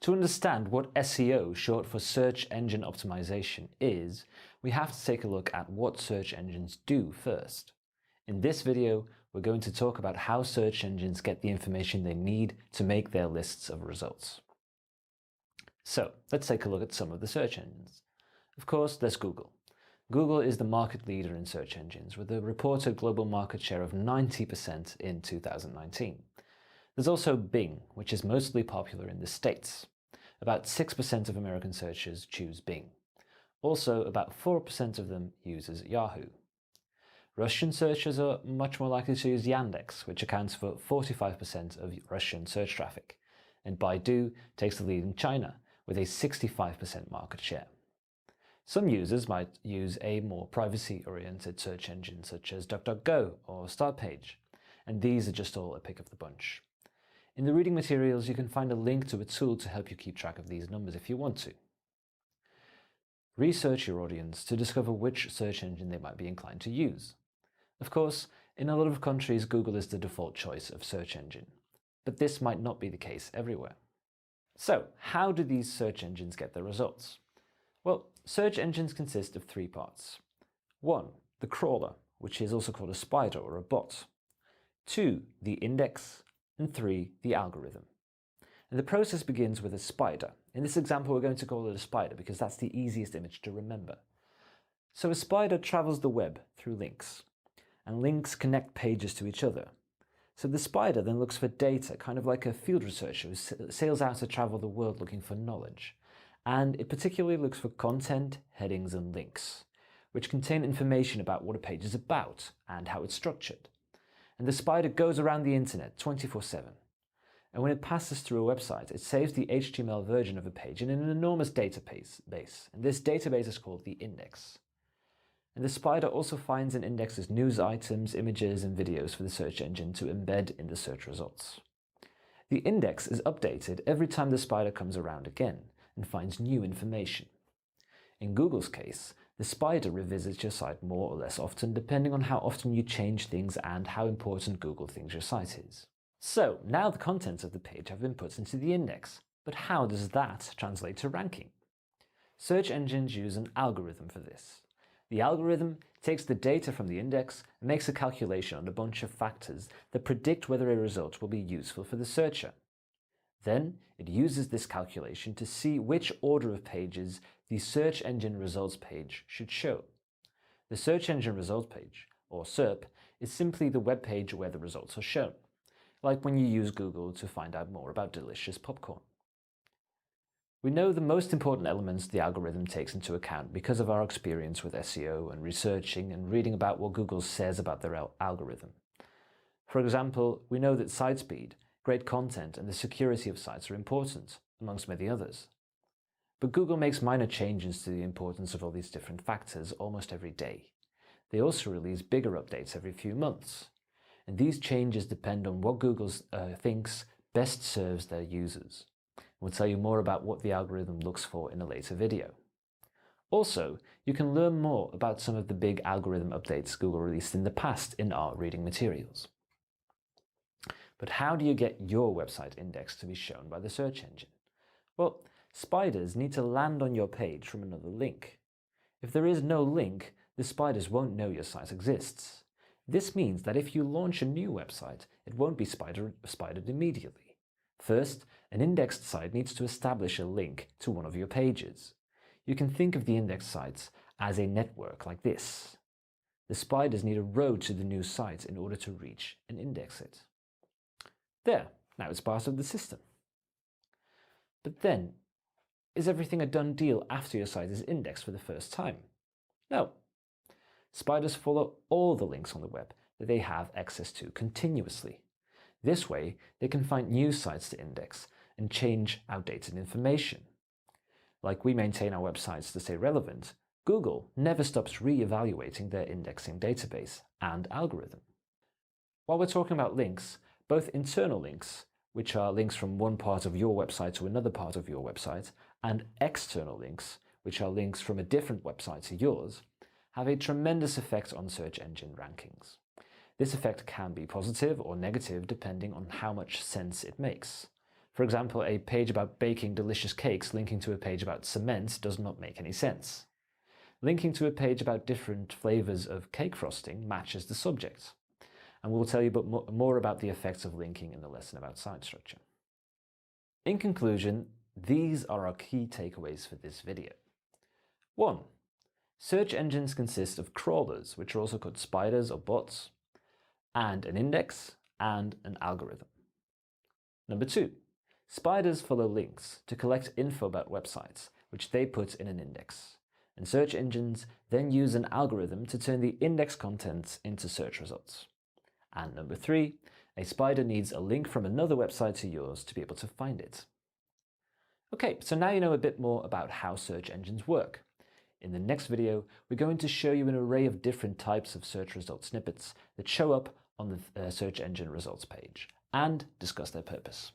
To understand what SEO, short for search engine optimization, is, we have to take a look at what search engines do first. In this video, we're going to talk about how search engines get the information they need to make their lists of results. So, let's take a look at some of the search engines. Of course, there's Google. Google is the market leader in search engines with a reported global market share of 90% in 2019. There's also Bing, which is mostly popular in the States. About 6% of American searchers choose Bing. Also, about 4% of them uses Yahoo. Russian searchers are much more likely to use Yandex, which accounts for 45% of Russian search traffic. And Baidu takes the lead in China, with a 65% market share. Some users might use a more privacy-oriented search engine such as DuckDuckGo or Startpage, and these are just all a pick of the bunch. In the reading materials, you can find a link to a tool to help you keep track of these numbers if you want to. Research your audience to discover which search engine they might be inclined to use. Of course, in a lot of countries, Google is the default choice of search engine, but this might not be the case everywhere. So, how do these search engines get their results? Well, search engines consist of three parts. 1. The crawler, which is also called a spider or a bot. 2. The index. And 3. The algorithm. And the process begins with a spider. In this example, we're going to call it a spider because that's the easiest image to remember. So a spider travels the web through links, and links connect pages to each other. So the spider then looks for data, kind of like a field researcher who sails out to travel the world looking for knowledge. And it particularly looks for content, headings, and links, which contain information about what a page is about and how it's structured. And the spider goes around the internet 24/7. And when it passes through a website, it saves the HTML version of a page in an enormous database. And this database is called the index. And the spider also finds and indexes news items, images, and videos for the search engine to embed in the search results. The index is updated every time the spider comes around again and finds new information. In Google's case, the spider revisits your site more or less often depending on how often you change things and how important Google thinks your site is. So, now the contents of the page have been put into the index, but how does that translate to ranking? Search engines use an algorithm for this. The algorithm takes the data from the index and makes a calculation on a bunch of factors that predict whether a result will be useful for the searcher. Then, it uses this calculation to see which order of pages the search engine results page should show. The search engine results page, or SERP, is simply the web page where the results are shown, like when you use Google to find out more about delicious popcorn. We know the most important elements the algorithm takes into account because of our experience with SEO and researching and reading about what Google says about their algorithm. For example, we know that site speed, great content, and the security of sites are important, amongst many others. But Google makes minor changes to the importance of all these different factors almost every day. They also release bigger updates every few months. And these changes depend on what Google thinks best serves their users. We'll tell you more about what the algorithm looks for in a later video. Also, you can learn more about some of the big algorithm updates Google released in the past in our reading materials. But how do you get your website index to be shown by the search engine? Well, spiders need to land on your page from another link. If there is no link, the spiders won't know your site exists. This means that if you launch a new website, it won't be spidered immediately. First, an indexed site needs to establish a link to one of your pages. You can think of the indexed sites as a network like this. The spiders need a road to the new site in order to reach and index it. There, now it's part of the system. But then, is everything a done deal after your site is indexed for the first time? No. Spiders follow all the links on the web that they have access to continuously. This way, they can find new sites to index and change outdated information. Like we maintain our websites to stay relevant, Google never stops re-evaluating their indexing database and algorithm. While we're talking about links, both internal links, which are links from one part of your website to another part of your website, and external links, which are links from a different website to yours, have a tremendous effect on search engine rankings. This effect can be positive or negative depending on how much sense it makes. For example, a page about baking delicious cakes linking to a page about cement does not make any sense. Linking to a page about different flavors of cake frosting matches the subject. And we'll tell you more about the effects of linking in the lesson about site structure. In conclusion, these are our key takeaways for this video. 1. Search engines consist of crawlers, which are also called spiders or bots, and an index and an algorithm. Number 2. Spiders follow links to collect info about websites, which they put in an index. And search engines then use an algorithm to turn the index contents into search results. And number 3, a spider needs a link from another website to yours to be able to find it. Okay, so now you know a bit more about how search engines work. In the next video, we're going to show you an array of different types of search result snippets that show up on the search engine results page and discuss their purpose.